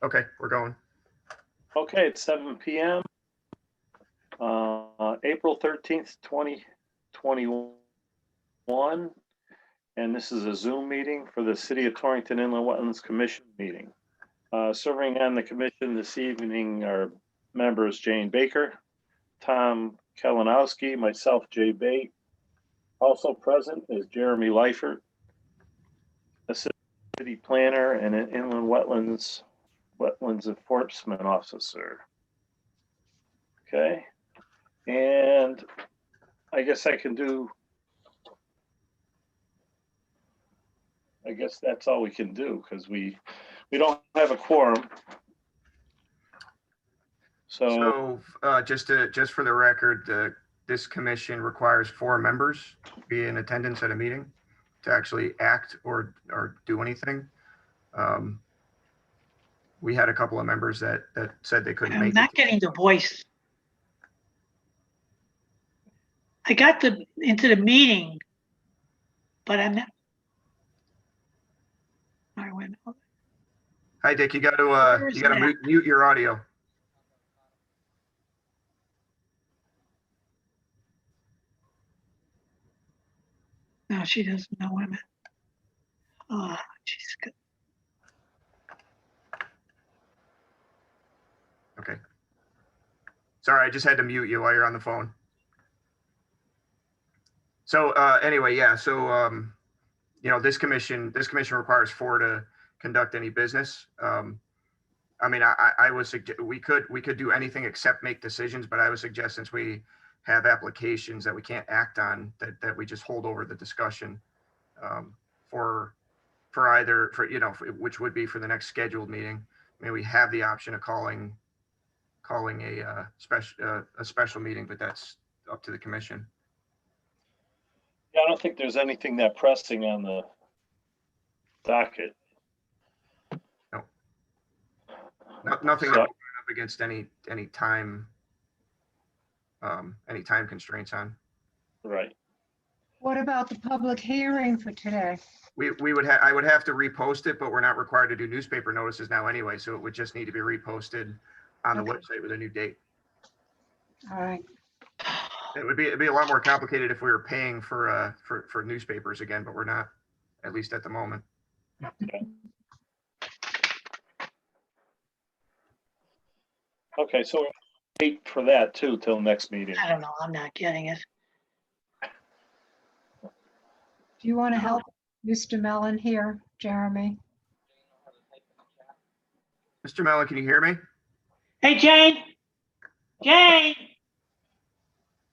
Okay, we're going. Okay, it's 7 p.m. April 13th, 2021. And this is a Zoom meeting for the City of Torrington Inland Wetlands Commission meeting. Serving on the commission this evening are members Jane Bakker, Tom Kalinowski, myself, Jay Bate. Also present is Jeremy Leifert, Assistant City Planner and an Inland Wetlands Enforcement Officer. Okay, and I guess that's all we can do because we don't have a quorum. So just for the record, this commission requires 4 members to be in attendance at a meeting to actually act or do anything. We had a couple of members that said they couldn't make it. I'm not getting the voice. I got into the meeting, but I'm not. I went. Hi, Dick. You got to mute your audio. No, she doesn't know women. Oh, she's good. Okay. Sorry, I just had to mute you while you're on the phone. So anyway, yeah. So this commission requires 4 to conduct any business. I mean, I would suggest we could do anything except make decisions, but I would suggest since we have applications that we can't act on, that we just hold over the discussion which would be for the next scheduled meeting. I mean, we have the option of calling a special meeting, but that's up to the commission. Yeah, I don't think there's anything that pressing on the docket. No. Nothing that we're up against any time constraints on. Right. What about the public hearing for today? I would have to repost it, but we're not required to do newspaper notices now anyway, so it would just need to be reposted on the website with a new date. All right. It'd be a lot more complicated if we were paying for newspapers again, but we're not, at least at the moment. Okay, so wait for that too till next meeting. I don't know. I'm not getting it. Do you want to help Mr. Mellon here, Jeremy? Mr. Mellon, can you hear me? Hey, Jane. Jane.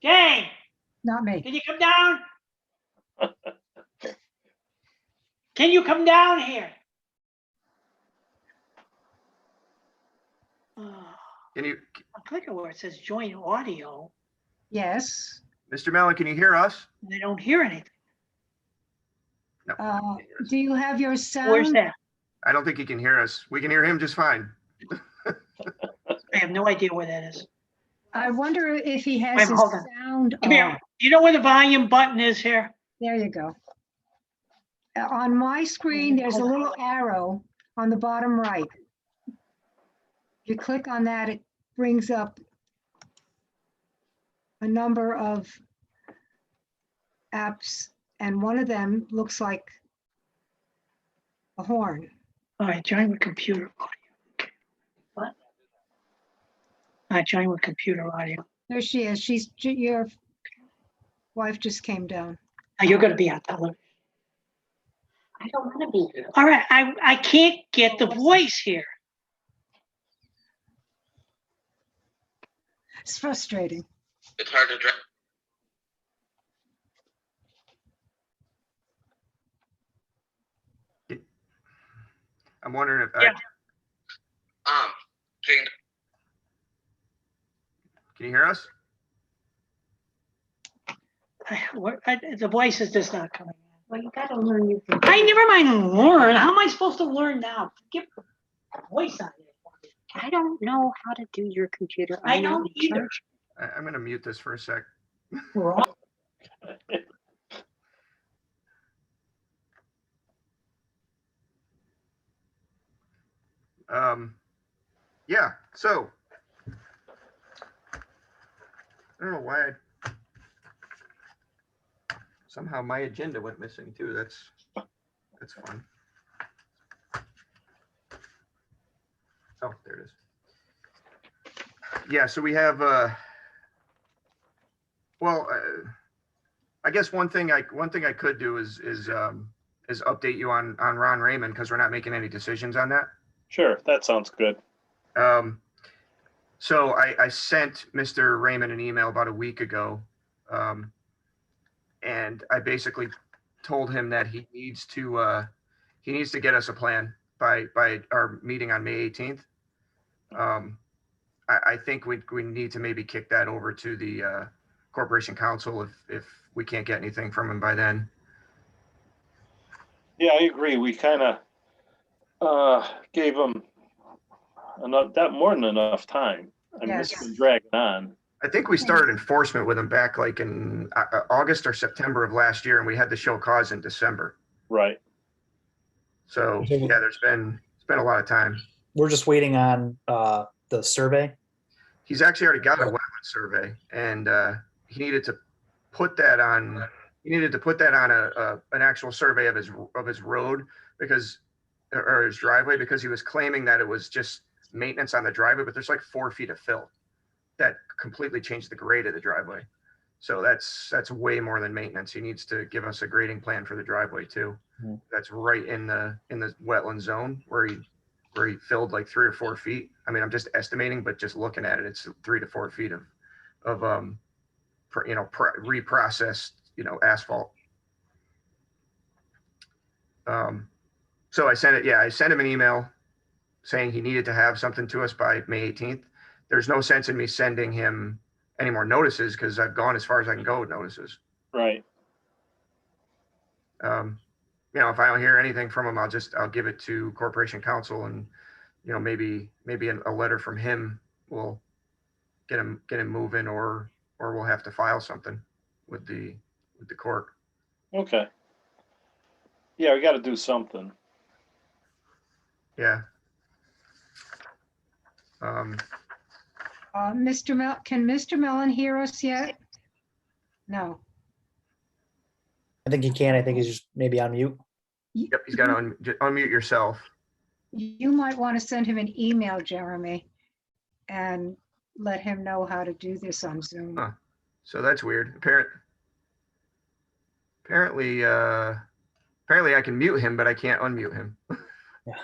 Jane. Not me. Can you come down? Can you come down here? Can you? I'm clicking where it says join audio. Yes. Mr. Mellon, can you hear us? And I don't hear anything. No. Do you have your sound? Where's that? I don't think he can hear us. We can hear him just fine. I have no idea where that is. I wonder if he has Wait, his hold on. sound Come here. on. You know where the volume button is here? There you go. On my screen, there's a little arrow on the bottom right. If you click on that, it brings up a number of apps, and one of them looks like a horn. All right, join with computer audio. What? All right, join with computer audio. There she is. Your wife just came down. Now you're going to be on television. I don't want to be here. All right, I can't get the voice here. It's frustrating. It's hard to direct. I'm wondering if Yeah. Jane, can you hear us? The voice is just not coming in. well, you got to learn new things. I never mind learn. How am I supposed to learn now? Get the voice on it. I don't know how to do your computer. I I'm not don't in either. charge. I'm going to mute this for a sec. We're all- Yeah, so. I don't know why somehow my agenda went missing too. That's fun. Oh, there it is. Yeah, so we have, I guess one thing I could do is update you on Ron Raymond, because we're not making any decisions on that. Sure, that sounds good. So I sent Mr. Raymond an email about a week ago. And I basically told him that he needs to get us a plan by our meeting on May 18th. I think we need to maybe kick that over to the Corporation Council if we can't get anything from him by then. Yeah, I agree. We kind of gave them more than enough time. I mean, Yes. it's been dragging on. I think we started enforcement with him back like in August or September of last year, and we had the show cause in December. Right. So yeah, it's been a lot of time. We're just waiting on the survey. He's actually already got a wetland survey, and he needed to put that on. He needed to put that on an actual survey of his road or his driveway, because he was claiming that it was just maintenance on the driveway, but there's like 4 feet of fill that completely changed the grade of the driveway. So that's way more than maintenance. He needs to give us a grading plan for the driveway too. Mhm. That's right in the wetland zone where he filled like 3 or 4 feet. I mean, I'm just estimating, but just looking at it, it's 3 to 4 feet of reprocessed, asphalt. So I sent him an email saying he needed to have something to us by May 18th. There's no sense in me sending him any more notices, because I've gone as far as I can go with notices. Right. If I don't hear anything from him, I'll give it to Corporation Council, and maybe a letter from him will get him moving, or we'll have to file something with the court. Okay. Yeah, we got to do something. Yeah. Can Mr. Mellon hear us yet? No. I think he can. I think he's just maybe on mute. Yep, he's got to unmute yourself. You might want to send him an email, Jeremy, and let him know how to do this on Zoom. Huh. So that's weird. Apparently I can mute him, but I can't unmute him. Yeah.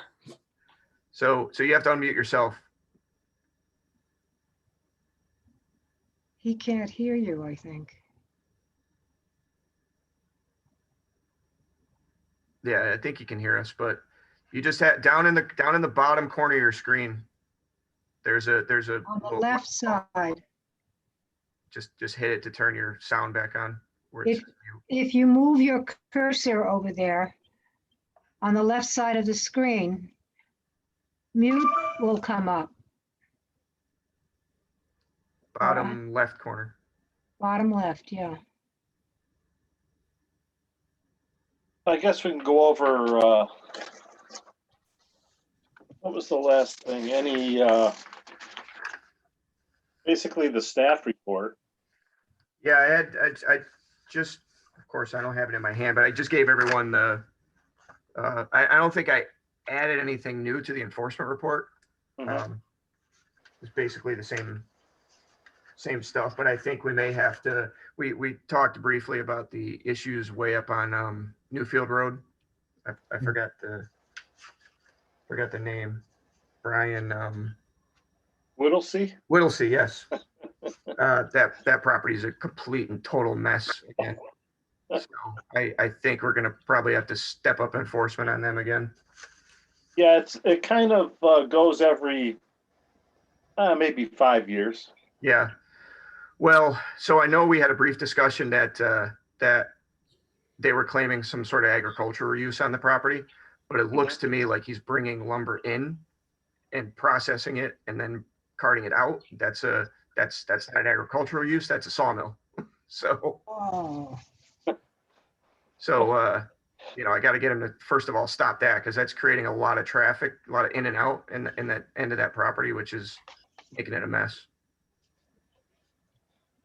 So you have to unmute yourself. He can't hear you, I think. Yeah, I think you can hear us, but you just had down in the bottom corner of your screen. There's a On the left side, just hit it to turn your sound back on. Where it's if you move your cursor over there on the left side of the screen, mute will come up. bottom left corner. Bottom left, yeah. I guess we can go over, what was the last thing? Basically the staff report. Yeah, I just, of course, I don't have it in my hand, but I just gave everyone the, I don't think I added anything new to the enforcement report. Mhm. It's basically the same stuff, but I think we may have to, we talked briefly about the issues way up on Newfield Road. I forgot the name. Brian, Whittlesey? Yes. That property is a complete and total mess again. So I think we're gonna probably have to step up enforcement on them again. Yeah, it kind of goes every maybe 5 years. Yeah. Well, so I know we had a brief discussion that they were claiming some sort of agricultural use on the property, but it looks to me like he's bringing lumber in and processing it and then carting it out. That's not an agricultural use. That's a sawmill. So, Oh, so you know, I got to get him to, first of all, stop that because that's creating a lot of traffic, a lot of in and out in that end of that property, which is making it a mess.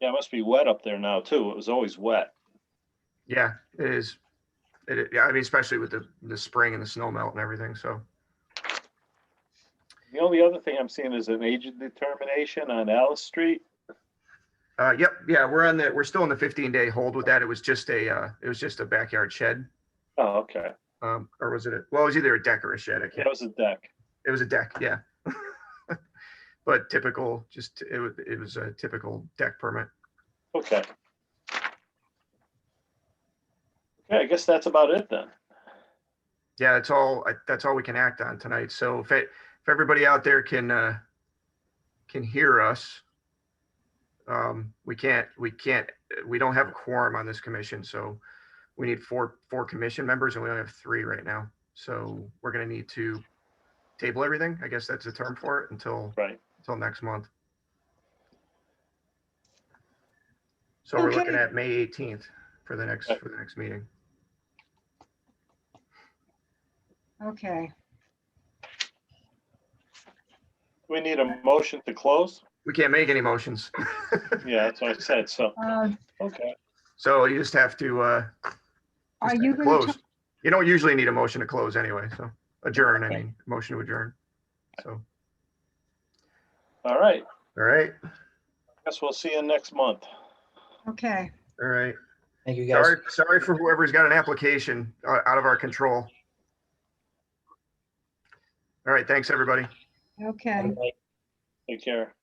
Yeah, it must be wet up there now too. It was always wet. Yeah, it is. Yeah, I mean, especially with the spring and the snow melt and everything. So, The only other thing I'm seeing is an agent determination on Alice Street. yep, yeah, we're still in the 15-day hold with that. It was just a backyard shed. Oh, okay. Or was it? Well, it was either a deck or a shed. I That can't. was a deck. It was a deck, yeah. But typical, just it was a typical deck permit. Okay. Okay, I guess that's about it then. Yeah, that's all we can act on tonight. So if everybody out there can hear us, we don't have a quorum on this commission, so we need four commission members and we only have 3 right now. So we're gonna need to table everything. I guess that's the term for it until next month. So we're looking Okay. at May 18th for the next meeting. Okay. We need a motion to close. We can't make any motions. Yeah, that's what I said. So, Um, okay. So you just have to Are you going to, close. You don't usually need a motion to close anyway, so adjourn, I mean, motion to adjourn. So, All right. all right, Guess we'll see you next month. okay. all right. Thank you, guys. Sorry for whoever's got an application out of our control. All right, thanks, everybody. Okay. Take care.